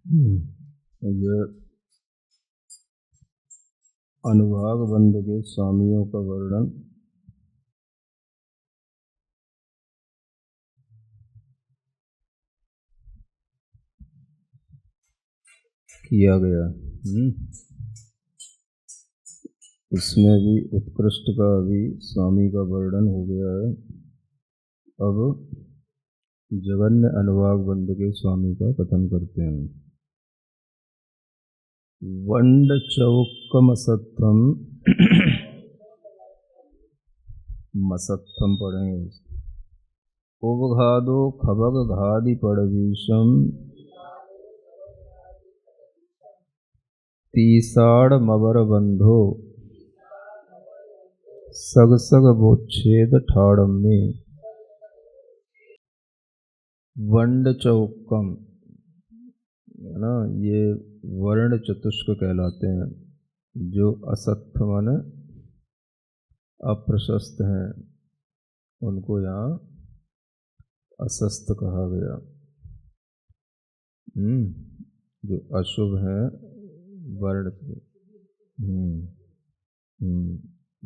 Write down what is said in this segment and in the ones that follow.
यह अनुभाग बंद के स्वामियों का वर्णन किया गया। इसमें भी उत्कृष्ट का भी स्वामी का वर्णन हो गया है। अब जगन्य अनुभाग बंद के स्वामी का कथन करते हैं। वंड चौक्कम असत्थम मसत्थम पढ़ेंगे। उपघादो खबग घादि पड़वीशम तीसाड़ मबर बंधो सग सग बोच्छेद ठाड़म में। वंड चौक्कम है ना, ये वर्ण चतुष्क कहलाते हैं, जो असत्थ माने अप्रशस्त हैं, उनको यहाँ असस्त कहा गया। जो अशुभ हैं वर्ण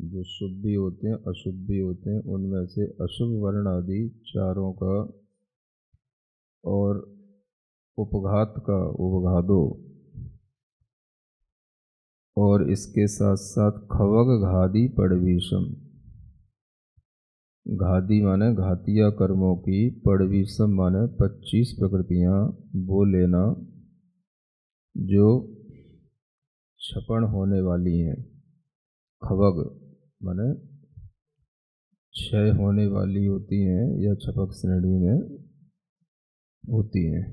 जो शुभ भी होते हैं अशुभ भी होते हैं, उनमें से अशुभ वर्ण आदि चारों का और उपघात का उपघादो और इसके साथ साथ खवग घादी पड़वीशम। घादी माने घातिया कर्मों की, पड़वीशम माने 25 प्रकृतियां वो लेना जो छपण होने वाली हैं। खवग माने क्षय होने वाली होती हैं या छपक श्रेणी में होती हैं।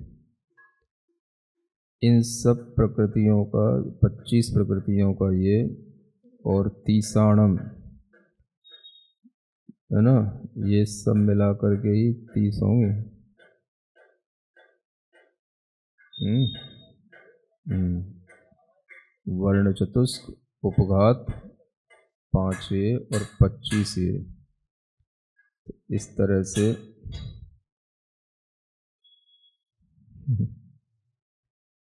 इन सब प्रकृतियों का 25 प्रकृतियों का ये, और तीसाणम है ना, ये सब मिला करके ही 30 होंगे। वर्ण चतुष्क, उपघात 5 और 25 इस तरह से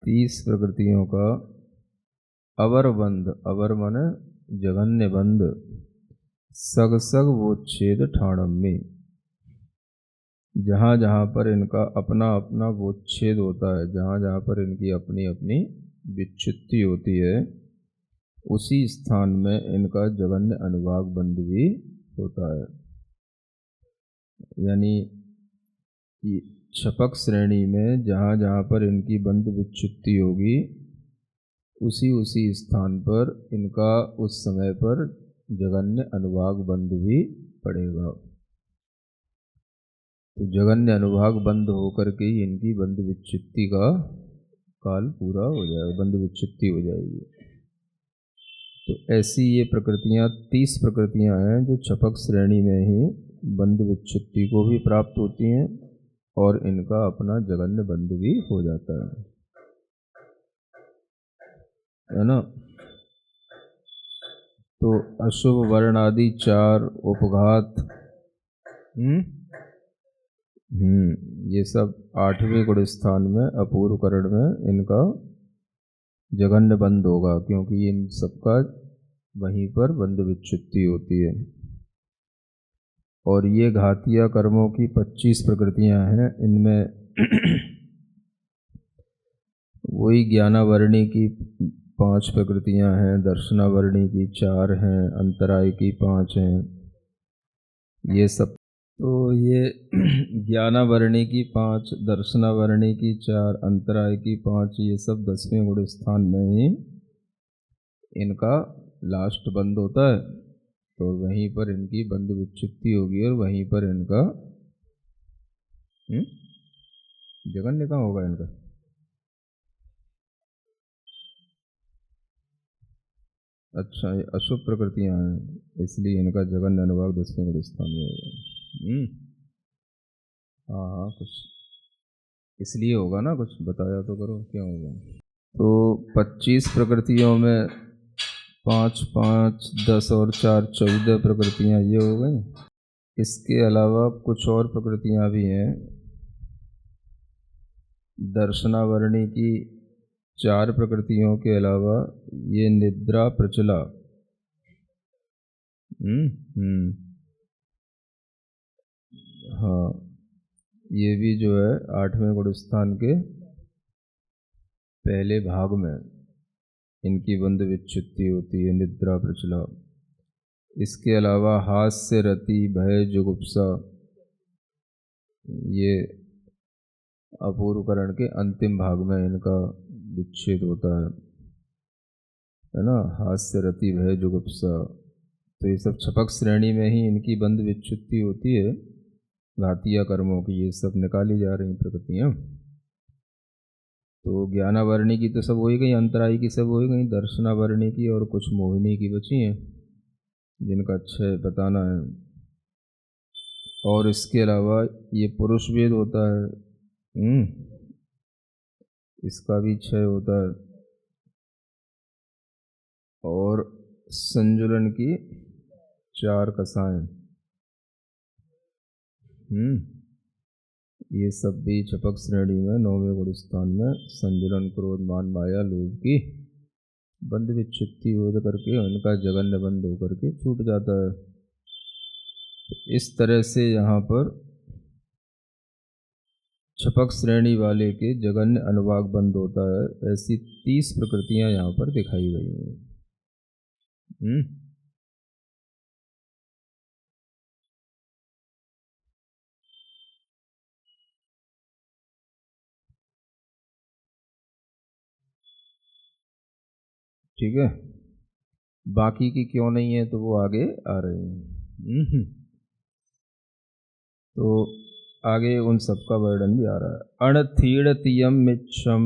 30 प्रकृतियों का अवर बंध, अवर माने जघन्य बंध, सग सग वोच्छेद ठाणम में। जहाँ जहाँ पर इनका अपना अपना वोच्छेद होता है, जहाँ जहाँ पर इनकी अपनी अपनी विच्छित्ति होती है, उसी स्थान में इनका जघन्य अनुभाग बंध भी होता है। यानी छपक श्रेणी में जहाँ जहाँ पर इनकी बंध विच्छित्ति होगी, उसी उसी स्थान पर इनका उस समय पर जघन्य अनुभाग बंध भी पड़ेगा। तो जघन्य अनुभाग बंध होकर के ही इनकी बंध विच्छित्ति का काल पूरा हो जाएगा, बंध विच्छित्ति हो जाएगी। तो ऐसी ये प्रकृतियां 30 प्रकृतियां हैं जो छपक श्रेणी में ही बंध विच्छित्ति को भी प्राप्त होती हैं और इनका अपना जघन्य बंध भी हो जाता है ना। तो अशुभ वर्ण आदि 4 उपघात, ये सब 8वें गुण स्थान में अपूर्व करण में इनका जघन्य बंध होगा, क्योंकि इन सबका वहीं पर बंध विच्छित्ति होती है। और ये घातिया कर्मों की 25 प्रकृतियां हैं, इनमें वही ज्ञानावर्णी की 5 प्रकृतियां हैं, दर्शनावर्णी की 4 हैं, अंतराय की 5 हैं, ये सब। तो ये ज्ञानावर्णी की 5, दर्शनावर्णी की 4, अंतराय की 5, ये सब 10वें गुण स्थान में ही इनका लास्ट बंद होता है। तो वहीं पर इनकी बंध विच्छित्ति होगी और वहीं पर इनका जघन्य कहाँ होगा इनका। अच्छा, ये अशुभ प्रकृतियां हैं, इसलिए इनका जघन्य अनुभाग 10वें गुण स्थान में होगा। हाँ, कुछ इसलिए होगा ना, कुछ बताया तो करो क्या होगा। तो 25 प्रकृतियों में 5, 5, 10 और 4, 14 प्रकृतियां ये हो गई। इसके अलावा कुछ और प्रकृतियां भी हैं। दर्शनावर्णी की 4 प्रकृतियों के अलावा ये निद्रा प्रचला, हाँ, ये भी जो है 8वें गुण स्थान के पहले भाग में इनकी बंध विच्छित्ति होती है, निद्रा प्रचला। इसके अलावा हास्य, रति, भय, जुगुप्सा, ये अपूर्वकरण के अंतिम भाग में इनका विच्छेद होता है ना। हास्य, रति, भय, जुगुप्सा, तो ये सब छपक श्रेणी में ही इनकी बंध विच्छित्ति होती है। घातीय कर्मों की ये सब निकाली जा रही प्रकृतियाँ। तो ज्ञानावरणी की तो सब हो ही गई, अंतराई की सब हो ही गई, दर्शनावरणी की और कुछ मोहिनी की बची हैं जिनका क्षय बताना है। और इसके अलावा ये पुरुष वेद होता है, इसका भी क्षय होता है। और संजुलन की 4 कसाएं, ये सब भी छपक श्रेणी में 9वें गुण स्थान में संजुलन, क्रोध, मान, माया, लोभ की बंध विच्छित्ति हो करके उनका जगन्य बंध होकर के छूट जाता है। तो इस तरह से यहाँ पर छपक श्रेणी वाले के जगन्य अनुभाग बंद होता है। ऐसी 30 प्रकृतियां यहाँ पर दिखाई गई हैं। ठीक है, बाकी की क्यों नहीं है तो वो आगे आ रही हैं। तो आगे उन सब का वर्णन भी आ रहा है। अणथीड़तियम मिच्छम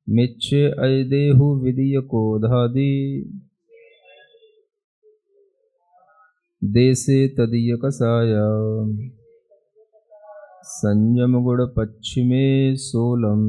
मिच्छे अयदेहु विदीय कोधादि देशे तदीय कसाया संयम गुण पश्चिमे सोलम।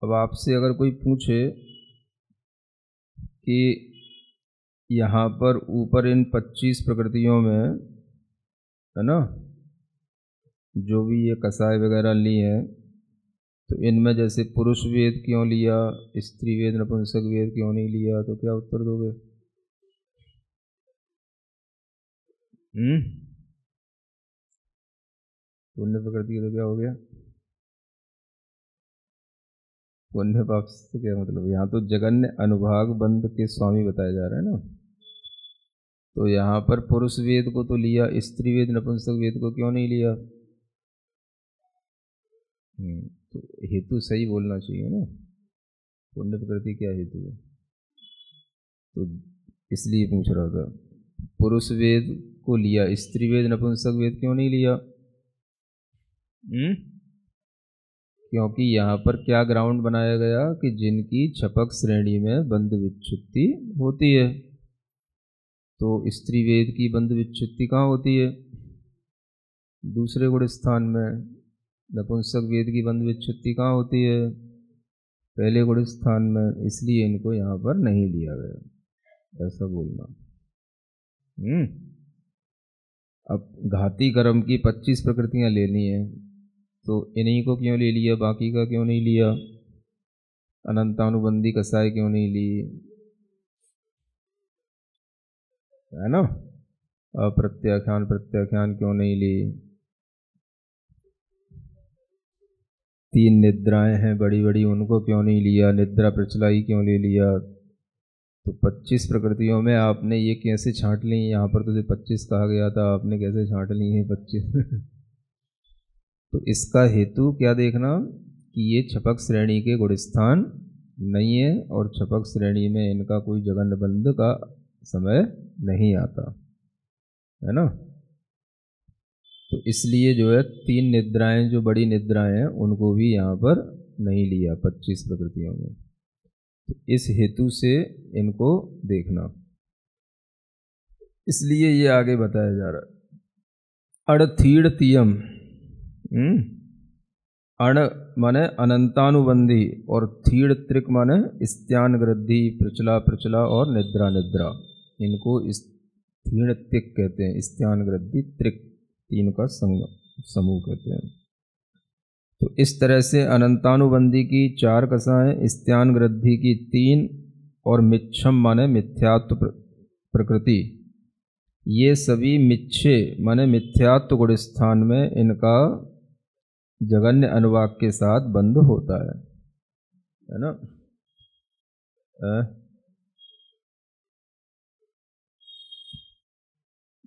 अब आपसे अगर कोई पूछे कि यहाँ पर ऊपर इन 25 प्रकृतियों में है ना, जो भी ये कसाय वगैरह ली हैं, तो इनमें जैसे पुरुष वेद क्यों लिया, स्त्री वेद, नपुंसक वेद क्यों नहीं लिया, तो क्या उत्तर दोगे? पुण्य प्रकृति तो क्या हो गया? पुण्य पाप से क्या मतलब? यहाँ तो जगन्य अनुभाग बंध के स्वामी बताए जा रहे हैं ना। तो यहाँ पर पुरुष वेद को तो लिया, स्त्री वेद, नपुंसक वेद को क्यों नहीं लिया? तो हेतु सही बोलना चाहिए ना, पुण्य प्रकृति क्या हेतु है, तो इसलिए पूछ रहा था। पुरुष वेद को लिया, स्त्री वेद, नपुंसक वेद क्यों नहीं लिया? क्योंकि यहाँ पर क्या ग्राउंड बनाया गया कि जिनकी छपक श्रेणी में बंध विच्छित्ति होती है। तो स्त्री वेद की बंध विच्छित्ति कहाँ होती है? दूसरे गुण स्थान में। नपुंसक वेद की बंध विच्छित्ति कहाँ होती है? पहले गुण स्थान में। इसलिए इनको यहाँ पर नहीं लिया गया, ऐसा बोलना। अब घाती कर्म की 25 प्रकृतियां लेनी है, तो इन्हीं को क्यों ले लिया, बाकी का क्यों नहीं लिया? अनंतानुबंधी कसाय क्यों नहीं ली, है ना? अप्रत्याख्यान प्रत्याख्यान क्यों नहीं ली? 3 निद्राएं हैं बड़ी बड़ी, उनको क्यों नहीं लिया? निद्रा प्रचलाई क्यों ले लिया? तो 25 प्रकृतियों में आपने ये कैसे छांट ली? यहाँ पर तुझे 25 कहा गया था, आपने कैसे छांट ली है 25? तो इसका हेतु क्या देखना कि ये छपक श्रेणी के गुणस्थान नहीं है और छपक श्रेणी में इनका कोई जगन्नबंध का समय नहीं आता, है ना। तो इसलिए जो है 3 निद्राएं, जो बड़ी निद्राएं हैं, उनको भी यहाँ पर नहीं लिया 25 प्रकृतियों में। तो इस हेतु से इनको देखना, इसलिए ये आगे बताया जा रहा है। अड़थीड़तियम, अण माने अनंतानुबंधी और थीड़ त्रिक माने स्त्यान गृद्धि प्रचला प्रचला और निद्रा निद्रा, इनको थीड़ त्रिक कहते हैं। स्त्यान गृद्धि त्रिक तीन का समूह कहते हैं। तो इस तरह से अनंतानुबंधी की 4 कसाएं, स्त्यान गृद्धि की 3 और मिच्छम माने मिथ्यात्व प्रकृति, ये सभी मिच्छे माने मिथ्यात्व गुण स्थान में इनका जगन्य अनुवाक के साथ बंद होता है ना।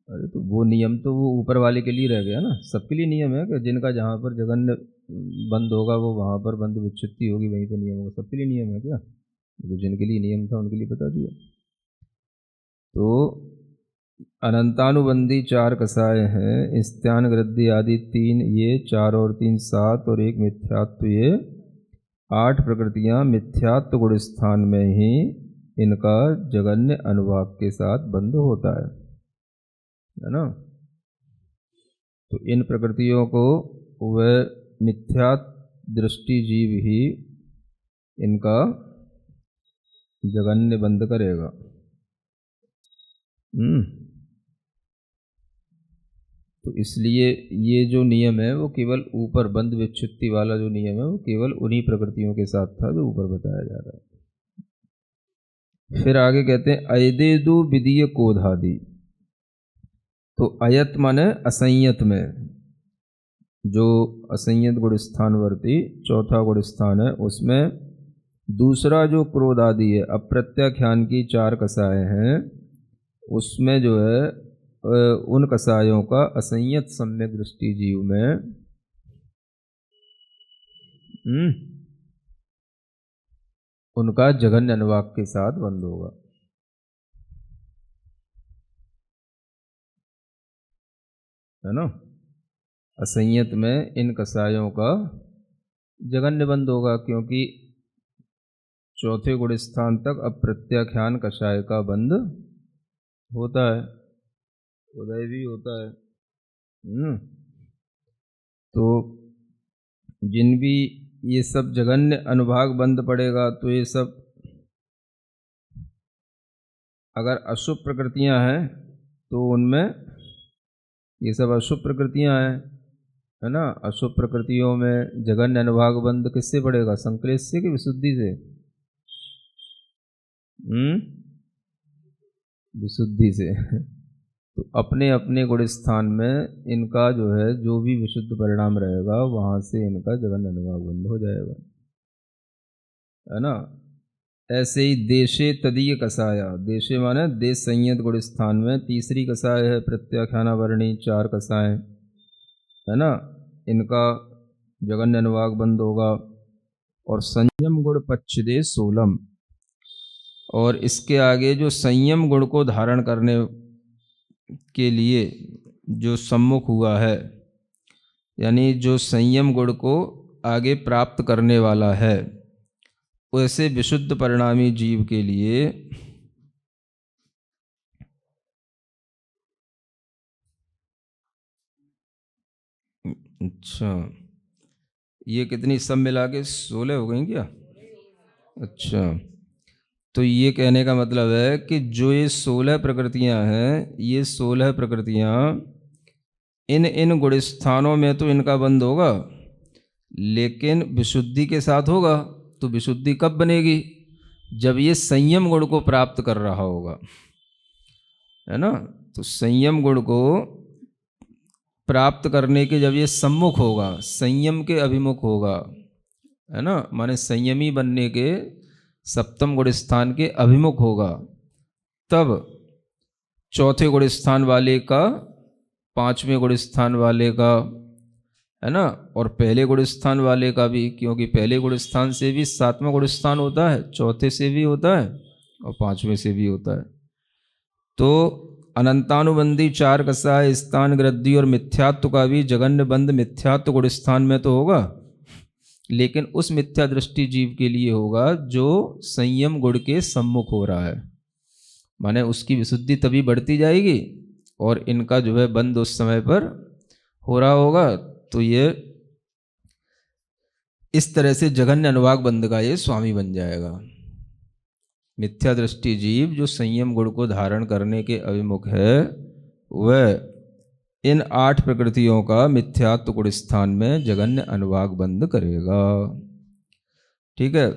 अरे तो वो नियम तो वो ऊपर वाले के लिए रह गया ना, सबके लिए नियम है कि जिनका जहाँ पर जगन्य बंद होगा वो वहाँ पर बंद विच्छित्ति होगी, वहीं पर नियम होगा, सबके लिए नियम है क्या? तो जिनके लिए नियम था उनके लिए बता दिया। तो अनंतानुबंधी 4 कसाए हैं, स्त्यान गृद्धि आदि 3, ये 4 और 3 7 और 1 मिथ्यात्व, ये 8 प्रकृतियां मिथ्यात्व गुण स्थान में ही इनका जगन्य अनुभाग के साथ बंद होता है ना। तो इन प्रकृतियों को वह मिथ्यात्व दृष्टि जीव ही इनका जगन्य बंद करेगा। तो इसलिए ये जो नियम है वो केवल ऊपर बंद विच्छित्ति वाला जो नियम है वो केवल उन्हीं प्रकृतियों के साथ था जो ऊपर बताया जा रहा है। फिर आगे कहते हैं अयदेदु विदीय कोधादि। तो अयत माने असंयत में, जो असंयत गुण स्थानवर्ती चौथा गुण स्थान है, उसमें दूसरा जो क्रोध आदि है, अप्रत्याख्यान की 4 कसाएं हैं, उसमें जो है उन कसायों का असंयत सम्यक दृष्टि जीव में उनका जगन्य अनुवाक के साथ बंद होगा, है ना। असंयत में इन कसायों का जगन्य बंद होगा, क्योंकि चौथे गुण स्थान तक अप्रत्याख्यान कषाय का बंद होता है, उदय भी होता है। तो जिन भी ये सब जगन्य अनुभाग बंद पड़ेगा, तो ये सब अगर अशुभ प्रकृतियां हैं तो उनमें ये सब अशुभ प्रकृतियां हैं, है ना। अशुभ प्रकृतियों में जगन्य अनुभाग बंद किससे पड़ेगा? संक्लेश से कि विशुद्धि से? विशुद्धि से। तो अपने अपने गुण स्थान में इनका जो है जो भी विशुद्ध परिणाम रहेगा वहाँ से इनका जगन्य अनुभाग बंद हो जाएगा, है ना। ऐसे ही देशे तदीय कसाया, देशे माने देश संयत गुण स्थान में तीसरी कसाय है प्रत्याख्यानावरणी 4 कसाएं, है ना, इनका जगन्य अनुभाग बंद होगा। और संयम गुण पच्छिदे 16, और इसके आगे जो संयम गुण को धारण करने के लिए जो सम्मुख हुआ है, यानी जो संयम गुण को आगे प्राप्त करने वाला है, वैसे विशुद्ध परिणामी जीव के लिए अच्छा, ये कितनी सब मिला के 16 हो गई क्या? अच्छा, तो ये कहने का मतलब है कि जो ये 16 प्रकृतियां हैं, ये 16 प्रकृतियां इन गुण स्थानों में तो इनका बंद होगा, लेकिन विशुद्धि के साथ होगा। तो विशुद्धि कब बनेगी? जब ये संयम गुण को प्राप्त कर रहा होगा, है ना। तो संयम गुण को प्राप्त करने के जब ये सम्मुख होगा, संयम के अभिमुख होगा, है ना, माने संयमी बनने के सप्तम गुण स्थान के अभिमुख होगा, तब चौथे गुण स्थान वाले का, पांचवें गुण स्थान वाले का, है ना, और पहले गुण स्थान वाले का भी, क्योंकि पहले गुण स्थान से भी 7वां गुण स्थान होता है, चौथे से भी होता है और 5वें से भी होता है। तो अनंतानुबंधी 4 कसाय, स्थान गृद्धि और मिथ्यात्व का भी जगन्य बंद मिथ्यात्व गुण स्थान में तो होगा, लेकिन उस मिथ्या दृष्टि जीव के लिए होगा जो संयम गुण के सम्मुख हो रहा है, माने उसकी विशुद्धि तभी बढ़ती जाएगी और इनका जो है बंद उस समय पर हो रहा होगा। तो ये इस तरह से जघन्य अनुवाग बंध का ये स्वामी बन जाएगा। मिथ्या दृष्टि जीव जो संयम गुण को धारण करने के अभिमुख है, वह इन 8 प्रकृतियों का मिथ्यात्व गुण स्थान में जघन्य अनुवाग बंध करेगा। ठीक है।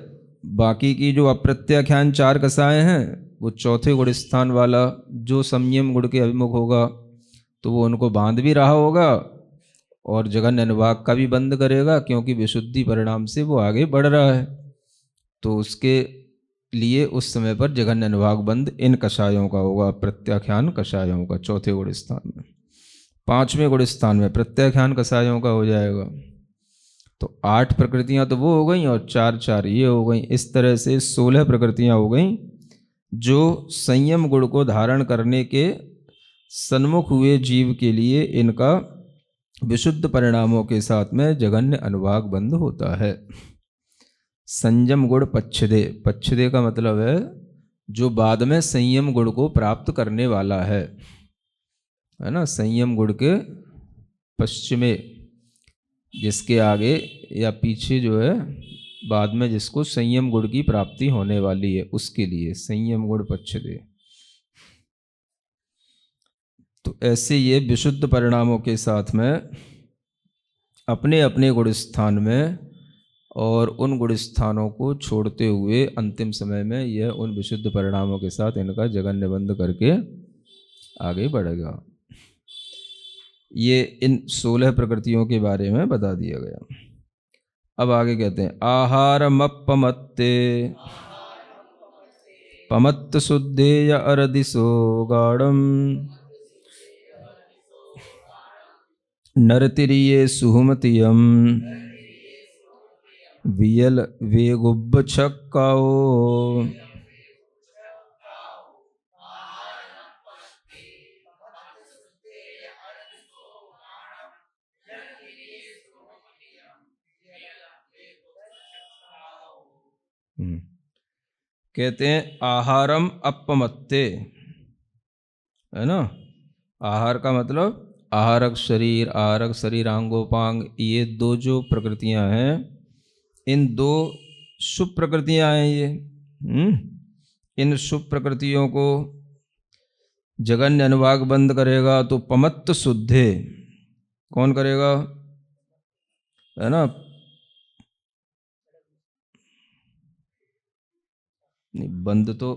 बाकी की जो अप्रत्याख्यान 4 कसाएं हैं, वो चौथे गुण स्थान वाला जो संयम गुण के अभिमुख होगा, तो वो उनको बांध भी रहा होगा और जघन्य अनुवाग का भी बंद करेगा, क्योंकि विशुद्धि परिणाम से वो आगे बढ़ रहा है। तो उसके लिए उस समय पर जघन्य अनुवाग बंद इन कषायों का होगा, प्रत्याख्यान कषायों का, चौथे गुण स्थान में। 5वें गुण स्थान में प्रत्याख्यान कषायों का हो जाएगा। तो 8 प्रकृतियां तो वो हो गई और 4 ये हो गई। इस तरह से 16 प्रकृतियां हो गई जो संयम गुण को धारण करने के सन्मुख हुए जीव के लिए इनका विशुद्ध परिणामों के साथ में जघन्य अनुवाग बंध होता है। संयम गुण पच्छदे, पच्छदे का मतलब है जो बाद में संयम गुण को प्राप्त करने वाला है ना। संयम गुण के पश्चिमे, जिसके आगे या पीछे जो है बाद में जिसको संयम गुण की प्राप्ति होने वाली है, उसके लिए संयम गुण पच्छदे। तो ऐसे ये विशुद्ध परिणामों के साथ में अपने अपने गुण स्थान में और उन गुण स्थानों को छोड़ते हुए अंतिम समय में यह उन विशुद्ध परिणामों के साथ इनका जघन्य बंध करके आगे बढ़ेगा। ये इन 16 प्रकृतियों के बारे में बता दिया गया। अब आगे कहते हैं आहारमप्पमत्ते पमत्त शुद्धेय अरदिशो गाढ़म नरतिरिये सुहुमतियम वियल वेगुब्ब छक्काओ। कहते हैं आहारम अपमत्ते, है ना। आहार का मतलब आहारक शरीर, आहारक शरीरांगोपांग, ये 2 जो प्रकृतियां हैं, इन 2 शुभ प्रकृतियां हैं ये। इन शुभ प्रकृतियों को जघन्य अनुवाग बंद करेगा तो पमत्त शुद्धे कौन करेगा, है ना। नहीं, बंद तो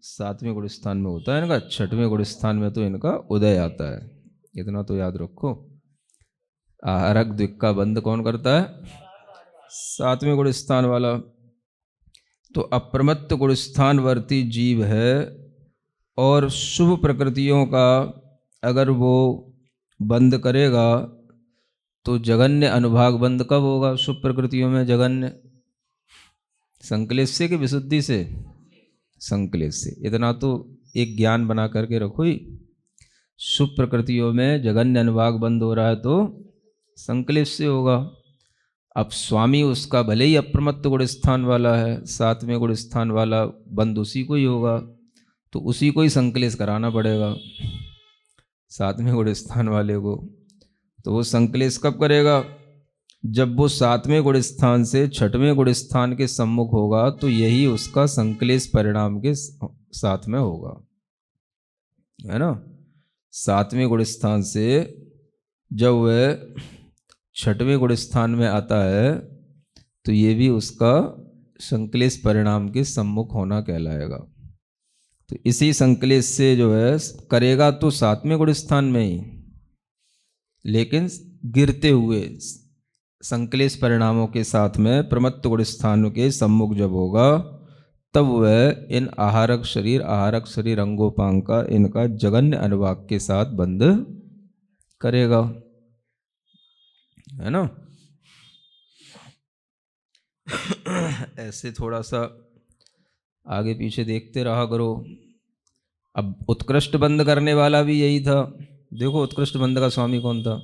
7वें गुण स्थान में होता है इनका, 6वें गुण स्थान में तो इनका उदय आता है, इतना तो याद रखो। आहारक द्विक का बंद कौन करता है, 7वें गुण स्थान वाला। तो अप्रमत्त गुण स्थानवर्ती जीव है और शुभ प्रकृतियों का अगर वो बंद करेगा तो जघन्य अनुभाग बंद कब होगा शुभ प्रकृतियों में। जघन्य संकलेश से कि विशुद्धि से, संकलेश से। इतना तो एक ज्ञान बना करके रखो ही, शुभ प्रकृतियों में जघन्य अनुभाग बंद हो रहा है तो संकलेश से होगा। अब स्वामी उसका भले ही अप्रमत्त गुण स्थान वाला है, 7वें गुण स्थान वाला, बंद उसी को ही होगा, तो उसी को ही संकलेश कराना पड़ेगा 7वें गुण स्थान वाले को। तो वो संकलेश कब करेगा, जब वो 7वें गुण स्थान से 6वें गुण स्थान के सम्मुख होगा, तो यही उसका संकलेश परिणाम के साथ में होगा, है ना। 7वें गुण स्थान से जब वह 6वें गुण स्थान में आता है तो ये भी उसका संकलेश परिणाम के सम्मुख होना कहलाएगा। तो इसी संकलेश से जो है करेगा तो 7वें गुण स्थान में ही, लेकिन गिरते हुए संकलेश परिणामों के साथ में प्रमत्त गुण स्थान के सम्मुख जब होगा, तब वह इन आहारक शरीर अंगोपांग का इनका जघन्य अनुवाग के साथ बंध करेगा, है ना। ऐसे थोड़ा सा आगे पीछे देखते रहा करो। अब उत्कृष्ट बंद करने वाला भी यही था। देखो उत्कृष्ट बंद का स्वामी कौन था,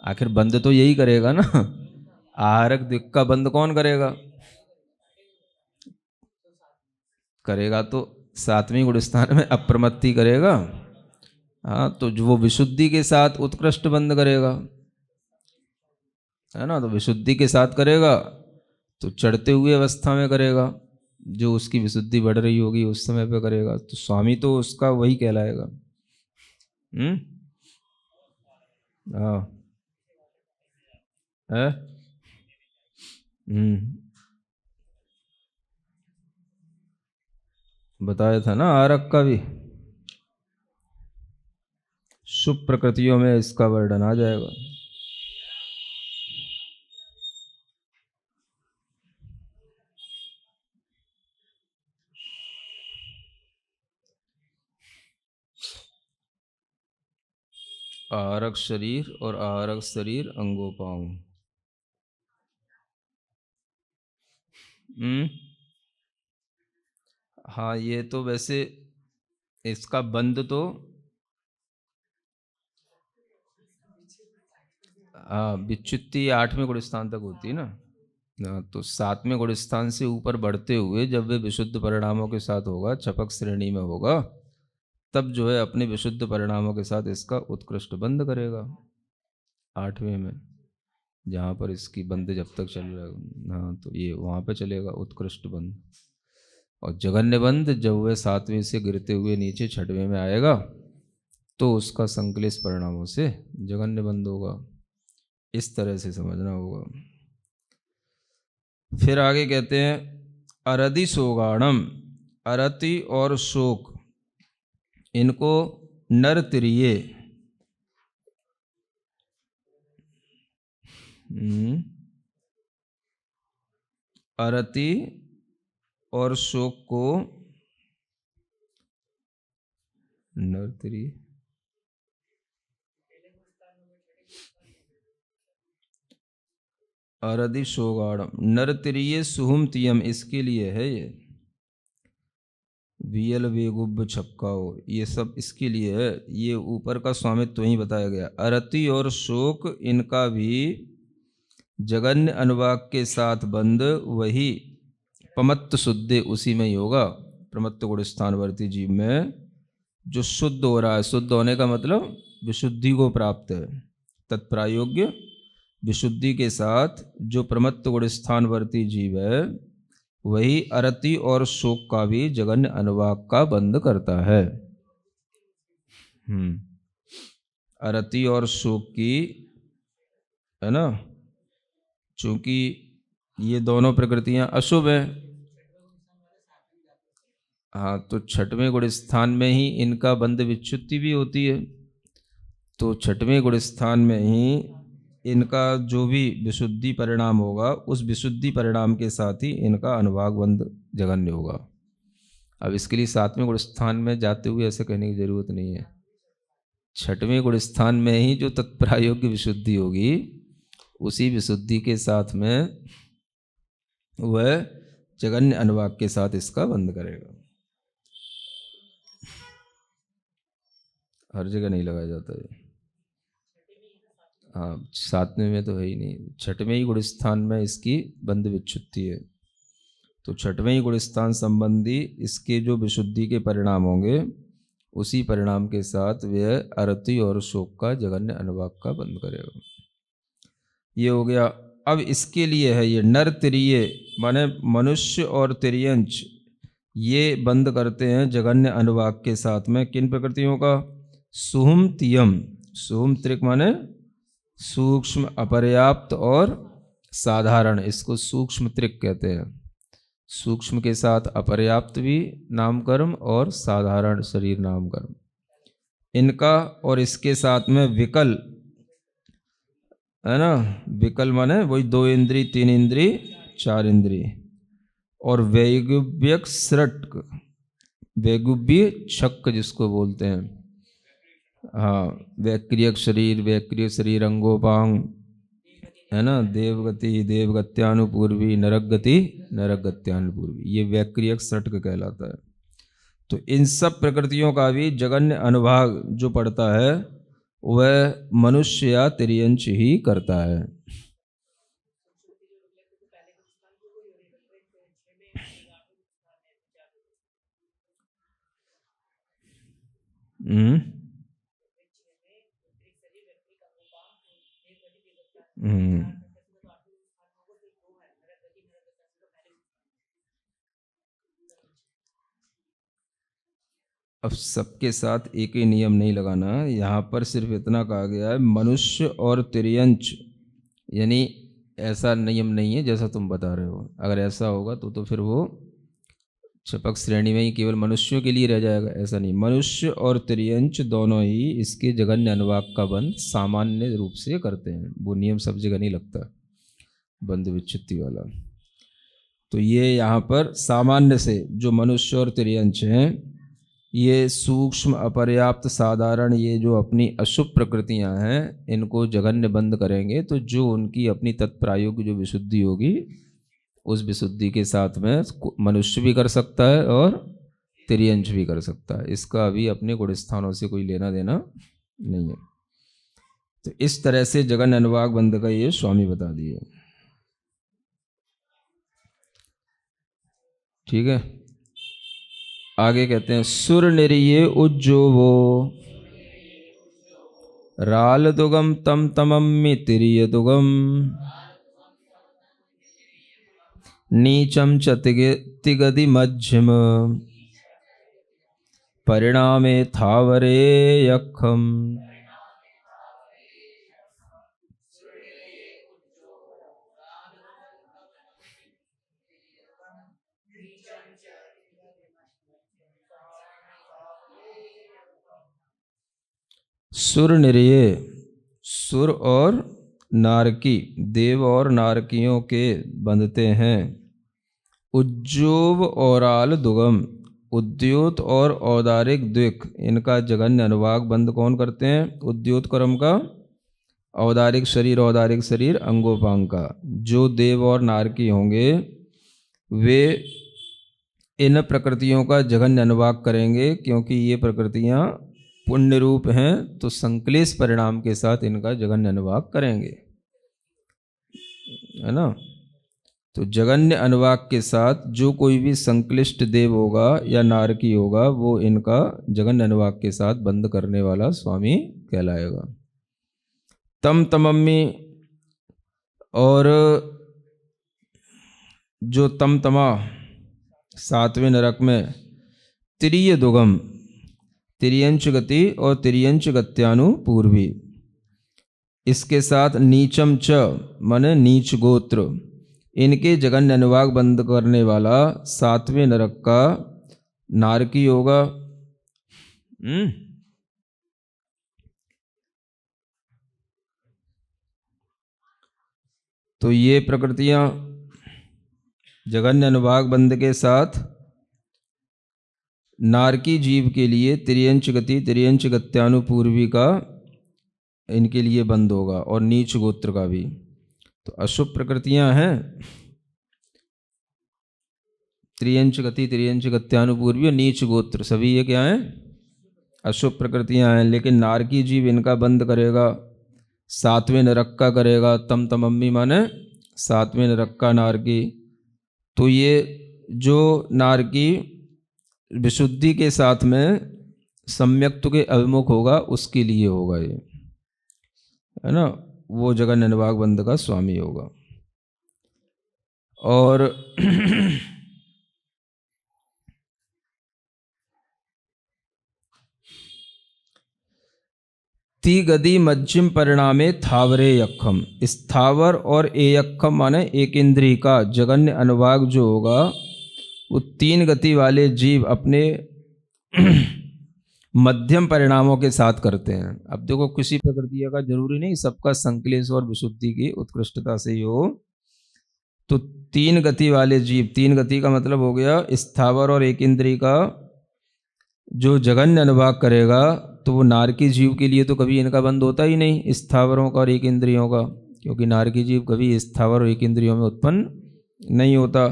आखिर बंद तो यही करेगा ना। आहारक दिक् का बंद कौन करेगा, करेगा तो 7वें गुण स्थान में अप्रमत्ति करेगा। हाँ, तो जो वो विशुद्धि के साथ उत्कृष्ट बंद करेगा। है ना। तो विशुद्धि के साथ करेगा तो चढ़ते हुए अवस्था में करेगा, जो उसकी विशुद्धि बढ़ रही होगी उस समय पे करेगा, तो स्वामी तो उसका वही कहलाएगा। हाँ है। बताया था ना आरक का भी, शुभ प्रकृतियों में इसका वर्णन आ जाएगा। आहारक शरीर और आहारक शरीर अंगोपांग। हाँ ये तो वैसे इसका बंध तो, हाँ विच्युति 8वें गुण स्थान तक होती है ना। हाँ, तो 7वें गुण स्थान से ऊपर बढ़ते हुए जब वे विशुद्ध परिणामों के साथ होगा, छपक श्रेणी में होगा, तब जो है अपने विशुद्ध परिणामों के साथ इसका उत्कृष्ट बंध करेगा 8वें में, जहाँ पर इसकी बंद जब तक चल रहा है। हाँ तो ये वहाँ पे चलेगा उत्कृष्ट बंध। और जघन्य बंध जब वह 7वें से गिरते हुए नीचे 6वें में आएगा तो उसका संकलित परिणामों से जघन्य बंध होगा। इस तरह से समझना होगा। फिर आगे कहते हैं अरदि शोगाणम, अरति और शोक, इनको नर तिरिये, अरति और शोक को नर तिरिये, अरदि शोगाणम नर तिरिये सुहुम तियम, इसके लिए है ये वियल वेगुब छपकाओ, ये सब इसके लिए है। ये ऊपर का स्वामित्व ही बताया गया। अरति और शोक इनका भी जगन्य अनुवाक के साथ बंध वही पमत्त शुद्धे उसी में ही होगा। प्रमत्त गुण स्थानवर्ती जीव में जो शुद्ध हो रहा है, शुद्ध होने का मतलब विशुद्धि को प्राप्त है, तत्प्रायोग्य विशुद्धि के साथ जो प्रमत्त गुण स्थानवर्ती जीव है वही अरति और शोक का भी जगन्य अनुवाक का बंध करता है। अरति और शोक की, है ना, चूंकि ये दोनों प्रकृतियां अशुभ हैं। हाँ तो 6वें गुण स्थान में ही इनका बंध विच्युति भी होती है, तो 6वें गुण स्थान में ही इनका जो भी विशुद्धि परिणाम होगा उस विशुद्धि परिणाम के साथ ही इनका अनुभाग बंध जगन्य होगा। अब इसके लिए 7वें गुण स्थान में जाते हुए ऐसे कहने की जरूरत नहीं है। 6वें गुण स्थान में ही जो तत्प्रायोग्य विशुद्धि होगी उसी विशुद्धि के साथ में वह जगन्य अनुभाग के साथ इसका बंध करेगा। हर जगह नहीं लगाया जाता है। हाँ 7वें में तो है ही नहीं, 6वें ही गुण स्थान में इसकी बंध विच्छुत्ति है। तो 6वें ही गुण स्थान संबंधी इसके जो विशुद्धि के परिणाम होंगे उसी परिणाम के साथ वह अरति और शोक का जगन्य अनुभाग का बंध करेगा। ये हो गया। अब इसके लिए है ये नर तिरिये, माने मनुष्य और तिर्यंच, ये बंद करते हैं जगन्य अनुभाग के साथ में किन प्रकृतियों का? सुहुम तियम, सुहुम त्रिक माने सूक्ष्म, अपर्याप्त और साधारण, इसको सूक्ष्म त्रिक कहते हैं। सूक्ष्म के साथ अपर्याप्त भी नामकर्म और साधारण शरीर नामकर्म इनका, और इसके साथ में विकल, है ना, विकल माने वही 2 इंद्री 3 इंद्री 4 इंद्री, और वैगुब्यक सृट, वैगुब्य छक्क जिसको बोलते हैं। हाँ वैक्रियक शरीर, वैक्रिय शरीर अंगोपांग, है ना, देवगति देवगत्यानुपूर्वी, नरकगति नरकगत्यानुपूर्वी, ये वैक्रियक सटक कहलाता है। तो इन सब प्रकृतियों का भी जगन्य अनुभाग जो पड़ता है वह मनुष्य या तिर्यंच ही करता है। हम्म हम्म अब सबके साथ एक ही नियम नहीं लगाना, यहाँ पर सिर्फ इतना कहा गया है मनुष्य और तिर्यंच, यानी ऐसा नियम नहीं है जैसा तुम बता रहे हो। अगर ऐसा होगा तो फिर वो छपक श्रेणी में ही केवल मनुष्यों के लिए रह जाएगा, ऐसा नहीं। मनुष्य और तिर्यंच दोनों ही इसके जघन्य अनुवाक का बंध सामान्य रूप से करते हैं, वो नियम सब जगह नहीं लगता बंध विच्छित्ति वाला। तो ये यहाँ पर सामान्य से जो मनुष्य और तिर्यंच हैं, ये सूक्ष्म अपर्याप्त साधारण ये जो अपनी अशुभ प्रकृतियां हैं, इनको जघन्य बंद करेंगे तो जो उनकी अपनी तत्प्रायों की जो विशुद्धि होगी, उस विशुद्धि के साथ में मनुष्य भी कर सकता है और तिर्यंच भी कर सकता है। इसका अभी अपने गुण स्थानों से कोई लेना देना नहीं है। तो इस तरह से जघन्य अनुवाक बंध का ये स्वामी बता दिए। ठीक है, आगे कहते हैं सुर निर्ये उज्जोवो राल दुगम तम तमम्मि तिर्य दुगम नीचम च तिगदि मध्यम परिणामे थावरे यखम। सुर निर्ये, सुर और नारकी, देव और नारकियों के बंधते हैं। उज्जोव औराल दुगम, उद्योत और औदारिक द्विक, इनका जघन्य अनुवाक बंद कौन करते हैं? उद्योत कर्म का, औदारिक शरीर अंगोपांग का। जो देव और नारकी होंगे वे इन प्रकृतियों का जघन्य अनुवाक करेंगे, क्योंकि ये प्रकृतियां पुण्य रूप हैं, तो संक्लेश परिणाम के साथ इनका जघन्य अनुवाक करेंगे, है ना। तो जघन्य अनुवाक के साथ जो कोई भी संक्लिष्ट देव होगा या नारकी होगा, वो इनका जघन्य अनुवाक के साथ बंद करने वाला स्वामी कहलाएगा। तम तमम्मी, और जो तम तमा 7वें नरक में, तिर्य दुगम, तिर्यंच गति और तिर्यंच गत्यानुपूर्वी, इसके साथ नीचम च माने नीच गोत्र, इनके जघन्य अनुवाक बंद करने वाला 7वें नरक का नारकी होगा। तो ये प्रकृतियां जघन्य अनुवाक बंद के साथ नारकी जीव के लिए तिर्यंच गति तिर्यंच गत्यानुपूर्वी का इनके लिए बंद होगा, और नीच गोत्र का भी। तो अशुभ प्रकृतियां हैं, त्रियंच गति तिर्यंच गत्यानुपूर्वी और नीच गोत्र, सभी ये क्या हैं? अशुभ प्रकृतियां हैं। लेकिन नारकी जीव इनका बंद करेगा, 7वें नरक का करेगा। तम तमम्मी माने 7वें नरक का नारकी। तो ये जो नारकी विशुद्धि के साथ में सम्यक्त्व के अभिमुख होगा, उसके लिए होगा ये, है ना। वो जघन्य अनुवाक बंध का स्वामी होगा। और ती गति मध्यम परिणामे थावरे यक्खम, स्थावर और एयक्खम माने एक इंद्रिय का जघन्य अनुवाक जो होगा, वो 3 गति वाले जीव अपने मध्यम परिणामों के साथ करते हैं। अब देखो, किसी प्रकृति का जरूरी नहीं सबका संक्लेश और विशुद्धि की उत्कृष्टता से ही हो। तो 3 गति वाले जीव, 3 गति का मतलब हो गया स्थावर और एक इंद्रिय का जो जघन्य अनुवाक करेगा, तो वो नारकी जीव के लिए तो कभी इनका बंद होता ही नहीं, स्थावरों का और एक इंद्रियों का, क्योंकि नारकी जीव कभी स्थावर और एक इंद्रियों में उत्पन्न नहीं होता।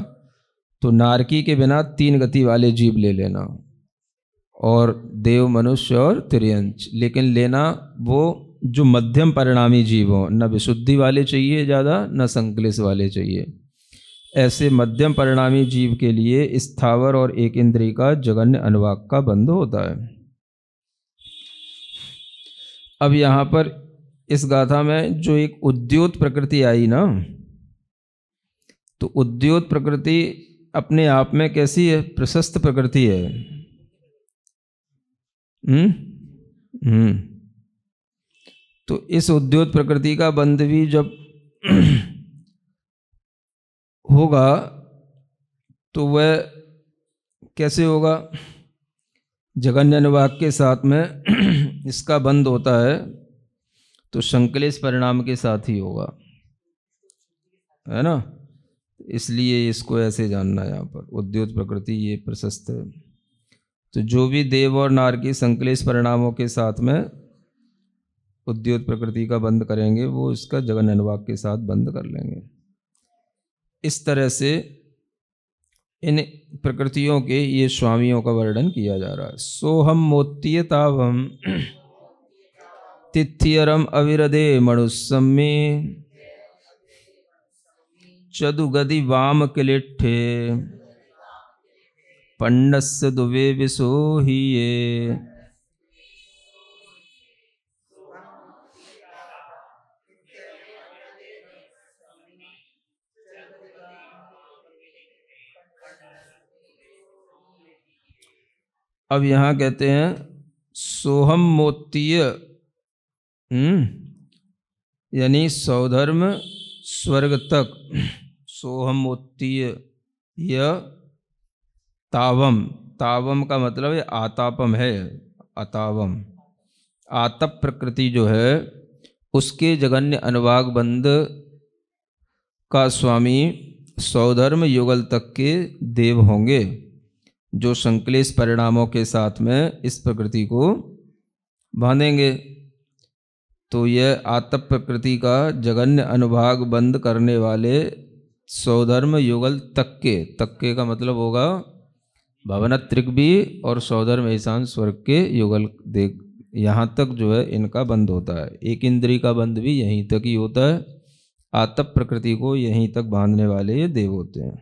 तो नारकी के बिना 3 गति वाले जीव ले लेना, और देव मनुष्य और तिर्यंच, लेकिन लेना वो जो मध्यम परिणामी जीव हो, न विशुद्धि वाले चाहिए ज़्यादा, न संक्लेश वाले चाहिए। ऐसे मध्यम परिणामी जीव के लिए स्थावर और एक इंद्रिय का जघन्य अनुवाक का बंध होता है। अब यहाँ पर इस गाथा में जो एक उद्योत प्रकृति आई ना, तो उद्योत प्रकृति अपने आप में कैसी है? प्रशस्त प्रकृति है। हम्म हम्म तो इस उद्योत प्रकृति का बंध भी जब होगा तो वह कैसे होगा? जगन्य अनुवाक के साथ में इसका बंध होता है तो संक्लेश परिणाम के साथ ही होगा, है ना। इसलिए इसको ऐसे जानना है यहाँ पर, उद्योत प्रकृति ये प्रशस्त है। तो जो भी देव और नार की संक्लेश परिणामों के साथ में उद्योत प्रकृति का बंध करेंगे वो इसका जगन्य अनुवाक के साथ बंध कर लेंगे। इस तरह से इन प्रकृतियों के ये स्वामियों का वर्णन किया जा रहा है। सोहम मोत्यतावम तिथियरम अविरदे मनुष्यमे चदुगदि वाम किलिट्ठे पंडस्य दुवे विसोहिये। अब यहाँ कहते हैं सोहम मोतीय, यानी सौधर्म स्वर्ग तक, सोहम मोतीय य तावम, तावम का मतलब है आतापम है, अतावम आतप प्रकृति जो है उसके जगन्य अनुवाग बंध का स्वामी सौधर्म युगल तक के देव होंगे जो संक्लेश परिणामों के साथ में इस प्रकृति को बांधेंगे। तो यह आतप प्रकृति का जगन्य अनुभाग बंद करने वाले सौधर्म युगल तक्के का मतलब होगा भवनत्रिक भी और सौधर्म ईशान स्वर्ग के युगल देख, यहाँ तक जो है इनका बंद होता है। एक इंद्री का बंद भी यहीं तक ही होता है। आतप प्रकृति को यहीं तक बांधने वाले ये देव होते हैं।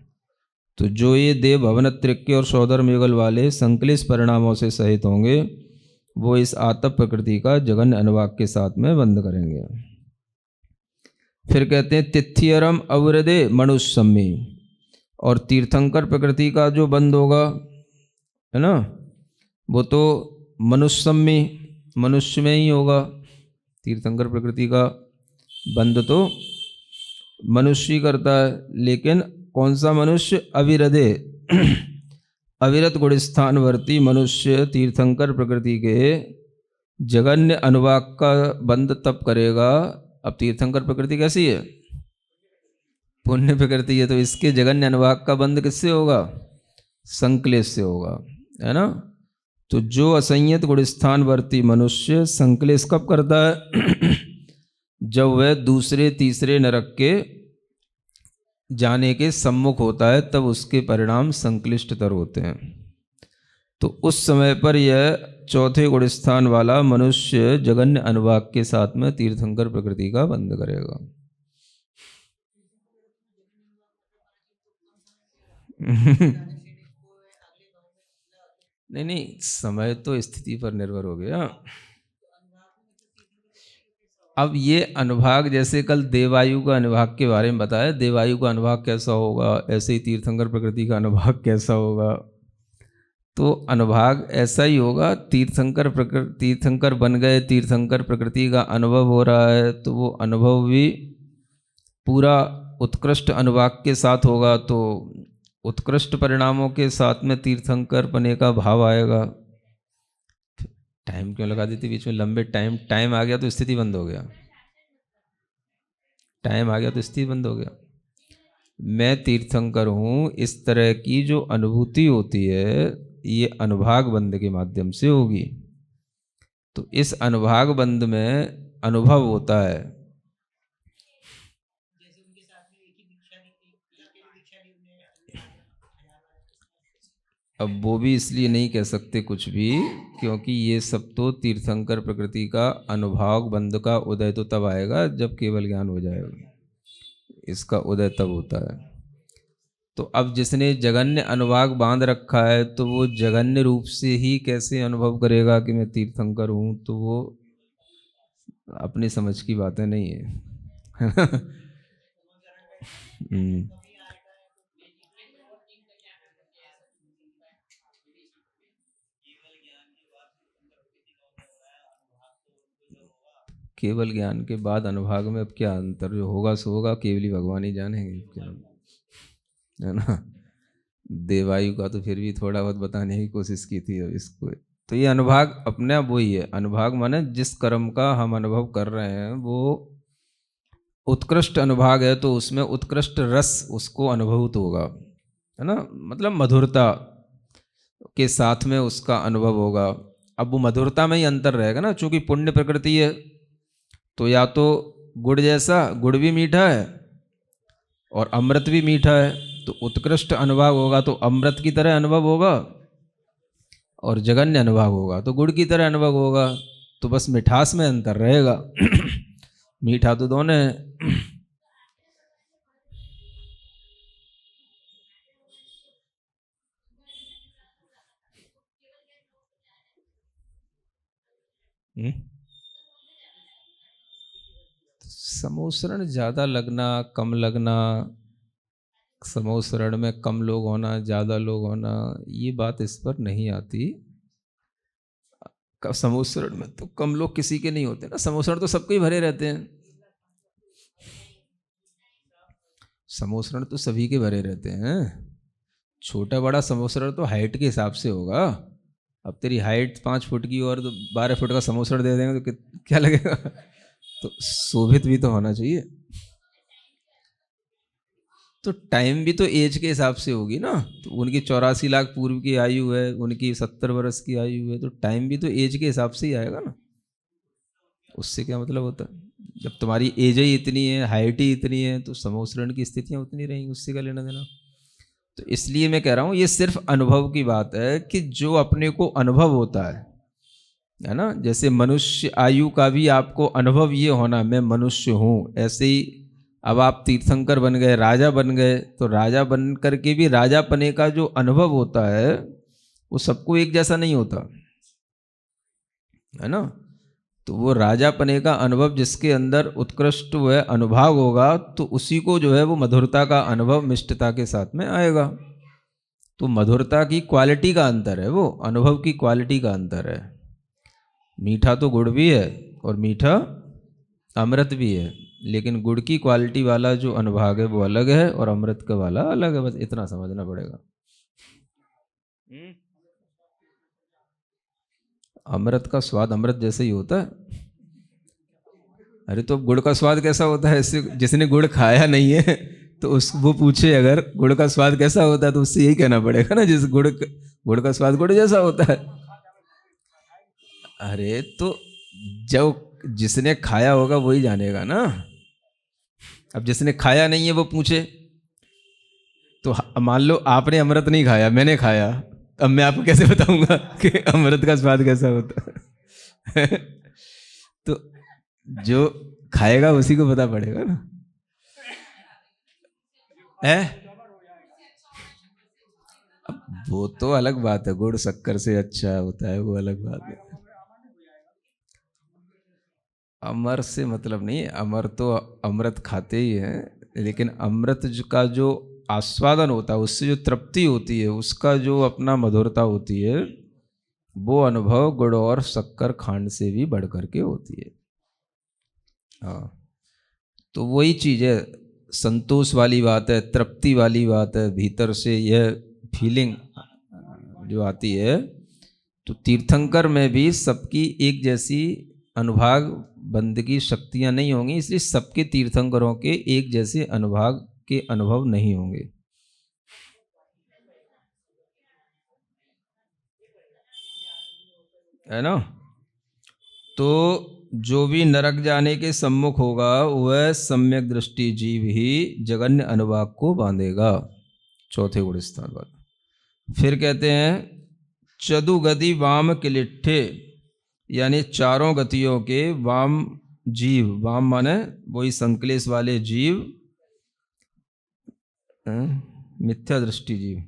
तो जो ये देव भवनत्रिक के और सौधर्म युगल वाले संक्लेश परिणामों से सहित होंगे वो इस आतप प्रकृति का जगन्य अनुवाक के साथ में बंद करेंगे। फिर कहते हैं तिथियरम अवृदे मनुष्यमी, और तीर्थंकर प्रकृति का जो बंद होगा, है ना, वो तो मनुष्यमी, मनुष्य में ही होगा। तीर्थंकर प्रकृति का बंद तो मनुष्य ही करता है, लेकिन कौन सा मनुष्य? अविरदे अविरत गुणस्थानवर्ती मनुष्य तीर्थंकर प्रकृति के जगन्य अनुवाक का बंद तब करेगा। अब तीर्थंकर प्रकृति कैसी है? पुण्य प्रकृति है, तो इसके जगन्य अनुवाक का बंद किससे होगा? संक्लेश से होगा, है ना। तो जो असंयत गुणस्थानवर्ती मनुष्य संक्लेश कब करता है? जब वह दूसरे तीसरे नरक के जाने के सम्मुख होता है, तब उसके परिणाम संक्लिष्टतर होते हैं। तो उस समय पर यह चौथे गुणस्थान वाला मनुष्य जगन्य अनुवाक के साथ में तीर्थंकर प्रकृति का बंध करेगा। नहीं, समय तो स्थिति पर निर्भर हो गया। अब ये अनुभाग, जैसे कल देवायु का अनुभाग के बारे में बताया, देवायु का अनुभाग कैसा होगा, ऐसे ही तीर्थंकर प्रकृति का अनुभाग कैसा होगा। तो अनुभाग ऐसा ही होगा। तीर्थंकर बन गए, तीर्थंकर प्रकृति का अनुभव हो रहा है, तो वो अनुभव भी पूरा उत्कृष्ट अनुभाग के साथ होगा। तो उत्कृष्ट परिणामों के साथ में तीर्थंकर पने का भाव आएगा। टाइम क्यों लगा देती बीच में? लंबे टाइम आ गया तो स्थिति बंद हो गया, टाइम आ गया तो स्थिति बंद हो गया। मैं तीर्थंकर हूँ, इस तरह की जो अनुभूति होती है ये अनुभाग बंद के माध्यम से होगी। तो इस अनुभाग बंद में अनुभव होता है। अब वो भी इसलिए नहीं कह सकते कुछ भी, क्योंकि ये सब तो तीर्थंकर प्रकृति का अनुभाग बंध का उदय तो तब आएगा जब केवल ज्ञान हो जाएगा। इसका उदय तब होता है। तो अब जिसने जगन्य अनुभाग बांध रखा है तो वो जगन्य रूप से ही कैसे अनुभव करेगा कि मैं तीर्थंकर हूँ? तो वो अपनी समझ की बातें नहीं है। केवल ज्ञान के बाद अनुभाग में अब क्या अंतर, जो होगा सो होगा, केवल ही भगवान ही जानेंगे क्या, है ना। देवायु का तो फिर भी थोड़ा बहुत बताने की कोशिश की थी अब इसको। तो ये अनुभाग अपने आप वही है। अनुभाग माने जिस कर्म का हम अनुभव कर रहे हैं वो उत्कृष्ट अनुभाग है, तो उसमें उत्कृष्ट रस उसको अनुभूत होगा, है ना। मतलब मधुरता के साथ में उसका अनुभव होगा। अब वो मधुरता में ही अंतर रहेगा ना, चूंकि पुण्य प्रकृति है तो या तो गुड़ जैसा, गुड़ भी मीठा है और अमृत भी मीठा है, तो उत्कृष्ट अनुभव होगा तो अमृत की तरह अनुभव होगा, और जघन्य अनुभव होगा तो गुड़ की तरह अनुभव होगा। तो बस मिठास में अंतर रहेगा। मीठा तो दोनों है। समोसरण ज़्यादा लगना, कम लगना, समोसरण में कम लोग होना, ज़्यादा लोग होना, ये बात इस पर नहीं आती। समोसरण में तो कम लोग किसी के नहीं होते ना, समोसरण तो सबके ही भरे रहते हैं। समोसरण तो सभी के भरे रहते हैं। छोटा बड़ा समोसरण तो हाइट के हिसाब से होगा। अब तेरी हाइट 5 फुट की और 12 फुट का समोसरण दे देंगे तो क्या लगेगा। तो शोभित भी तो होना चाहिए। तो टाइम भी तो एज के हिसाब से होगी ना। तो उनकी 84 लाख पूर्व की आयु है, उनकी 70 वर्ष की आयु है, तो टाइम भी तो एज के हिसाब से ही आएगा ना। उससे क्या मतलब होता है, जब तुम्हारी एज ही इतनी है, हाइट ही इतनी है, तो समोसरण की स्थितियां उतनी रहेंगी, उससे क्या लेना देना। तो इसलिए मैं कह रहा हूं ये सिर्फ अनुभव की बात है कि जो अपने को अनुभव होता है ना। जैसे मनुष्य आयु का भी आपको अनुभव ये होना मैं मनुष्य हूं, ऐसे ही अब आप तीर्थंकर बन गए, राजा बन गए, तो राजा बन करके भी राजापने का जो अनुभव होता है वो सबको एक जैसा नहीं होता, है ना। तो वो राजापने का अनुभव जिसके अंदर उत्कृष्ट वह अनुभाग होगा, तो उसी को जो है वो मधुरता का अनुभव मिष्टता के साथ में आएगा। तो मधुरता की क्वालिटी का अंतर है, वो अनुभव की क्वालिटी का अंतर है। मीठा तो गुड़ भी है और मीठा अमृत भी है, लेकिन गुड़ की क्वालिटी वाला जो अनुभाग है वो अलग है और अमृत का वाला अलग है। बस इतना समझना पड़ेगा। अमृत का स्वाद अमृत जैसे ही होता है। अरे तो गुड़ का स्वाद कैसा होता है, इससे जिसने गुड़ खाया नहीं है तो उस वो पूछे अगर गुड़ का स्वाद कैसा होता है, तो उससे यही कहना पड़ेगा ना, जिस गुड़ का स्वाद गुड़ जैसा होता है। अरे तो जब जिसने खाया होगा वही जानेगा ना। अब जिसने खाया नहीं है वो पूछे, तो मान लो आपने अमृत नहीं खाया, मैंने खाया, अब मैं आपको कैसे बताऊंगा कि अमृत का स्वाद कैसा होता है। तो जो खाएगा उसी को पता पड़ेगा ना। है अब वो तो अलग बात है, गुड़ शक्कर से अच्छा होता है, वो अलग बात है। अमर से मतलब नहीं है, अमर तो अमृत खाते ही हैं, लेकिन अमृत का जो आस्वादन होता है, उससे जो तृप्ति होती है, उसका जो अपना मधुरता होती है, वो अनुभव गुड़ और शक्कर खांड से भी बढ़ करके होती है। हाँ, तो वही चीज़ है, संतोष वाली बात है, तृप्ति वाली बात है, भीतर से यह फीलिंग जो आती है। तो तीर्थंकर में भी सबकी एक जैसी अनुभाग बंदगी शक्तियां नहीं होंगी, इसलिए सबके तीर्थंकरों के एक जैसे अनुभाग के अनुभव नहीं होंगे, है ना। तो जो भी नरक जाने के सम्मुख होगा वह सम्यक दृष्टि जीव ही जगन्य अनुभाग को बांधेगा। चौथे गुण स्थान पर फिर कहते हैं चतुगति वाम किलिट्ठे, यानी चारों गतियों के वाम जीव, वाम माने वही संकलेश वाले जीव, मिथ्या दृष्टि जीव,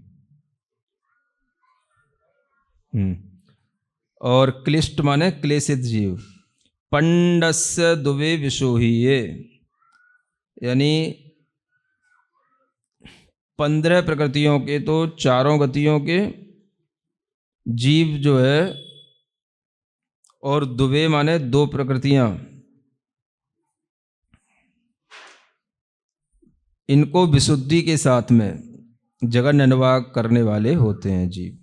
और क्लिष्ट माने क्लेशित जीव। पंडस्य दुवे विशोहिये, यानी 15 प्रकृतियों के तो चारों गतियों के जीव जो है, और दुवे माने 2 प्रकृतियां, इनको विशुद्धि के साथ में जगन अनुवाग करने वाले होते हैं जीव।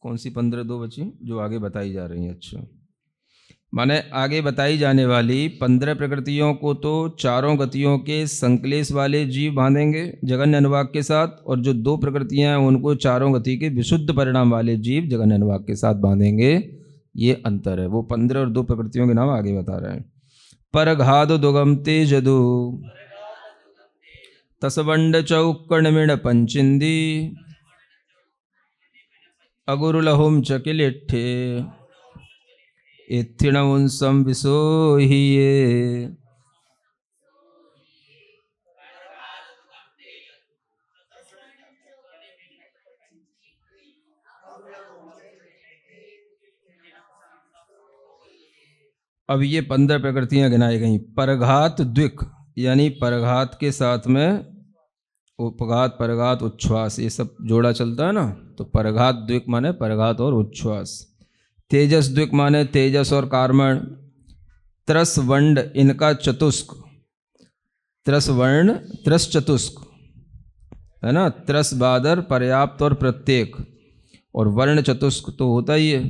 कौन सी 15-2 बची जो आगे बताई जा रही हैं? अच्छा, माने आगे बताई जाने वाली 15 प्रकृतियों को तो चारों गतियों के संक्लेश वाले जीव बांधेंगे जगन्य अनुवाग के साथ, और जो 2 प्रकृतियां हैं उनको चारों गति के विशुद्ध परिणाम वाले जीव जगन्य अनुवाग के साथ बांधेंगे। ये अंतर है। वो 15 और 2 प्रकृतियों के नाम आगे बता रहे हैं। परघाद दुगम तेजदु तसवंड चौकणमिण पंचिंदी अगुरुलहुम चकिलिट्ठे इत्थिणमुंसम विसोहिये। अब ये 15 प्रकृतियां गिनाई गई। परघात द्विक यानी परघात के साथ में उपघात, परघात, उच्छ्वास, ये सब जोड़ा चलता है ना, तो परघात द्विक माने परघात और उच्छ्वास। तेजस द्विक माने तेजस और कार्मण। त्रस वंड इनका चतुष्क, त्रस वर्ण त्रस चतुष्क है ना, त्रस बादर पर्याप्त और प्रत्येक, और वर्ण चतुष्क तो होता ही है।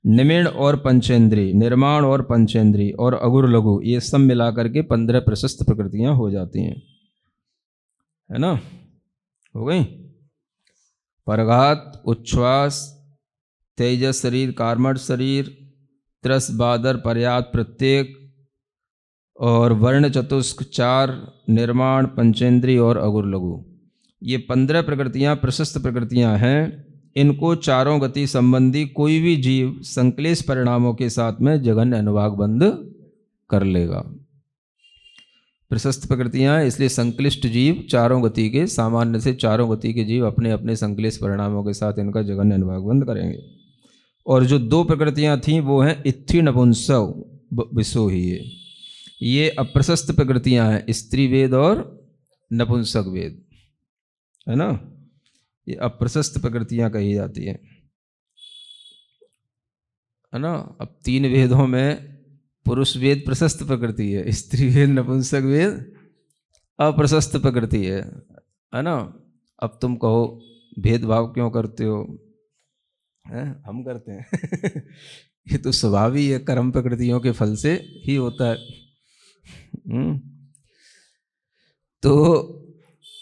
निमिण और पंचेंद्री, निर्माण और पंचेंद्री, और अगुर लघु, ये सब मिलाकर के 15 प्रशस्त प्रकृतियां हो जाती हैं, है ना। हो गई। परघात, उच्छ्वास, तेजस शरीर, कार्मण शरीर, त्रस बादर पर्याप्त प्रत्येक, और वर्ण चतुष्क 4, निर्माण, पंचेंद्री और अगुर लघु, ये 15 प्रकृतियां प्रशस्त प्रकृतियां हैं। इनको चारों गति संबंधी कोई भी जीव संक्लेश परिणामों के साथ में जगन्य अनुवाग बंद कर लेगा। प्रशस्त प्रकृतियां इसलिए संक्लिष्ट जीव चारों गति के, सामान्य से चारों गति के जीव अपने अपने संक्लेश परिणामों के साथ इनका जगन्य अनुवाग बंद करेंगे। और जो 2 प्रकृतियां थीं वो हैं इत्थि नपुंसक विसोहिये, ये अप्रशस्त प्रकृतियां हैं, स्त्री वेद और नपुंसक वेद, है ना। ये अप्रशस्त प्रकृतियां कही जाती हैं, है ना। अब 3 वेदों में पुरुष वेद प्रशस्त प्रकृति है, स्त्री वेद नपुंसक वेद अप्रशस्त प्रकृति है ना। अब तुम कहो भेदभाव क्यों करते हो? हम करते हैं ये तो स्वभाव ही है, कर्म प्रकृतियों के फल से ही होता है। तो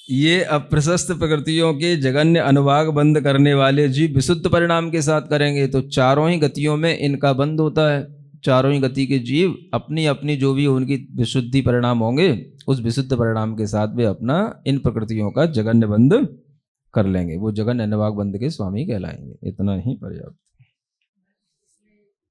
ये अप्रशस्त प्रकृतियों के जगन्य अनुवाग बंद करने वाले जीव विशुद्ध परिणाम के साथ करेंगे, तो चारों ही गतियों में इनका बंद होता है। चारों ही गति के जीव अपनी अपनी जो भी उनकी विशुद्धि परिणाम होंगे उस विशुद्ध परिणाम के साथ वे अपना इन प्रकृतियों का जगन्य बंद कर लेंगे। वो जगन्य अनुवाग बंद के स्वामी कहलाएंगे। इतना ही पर्याप्त।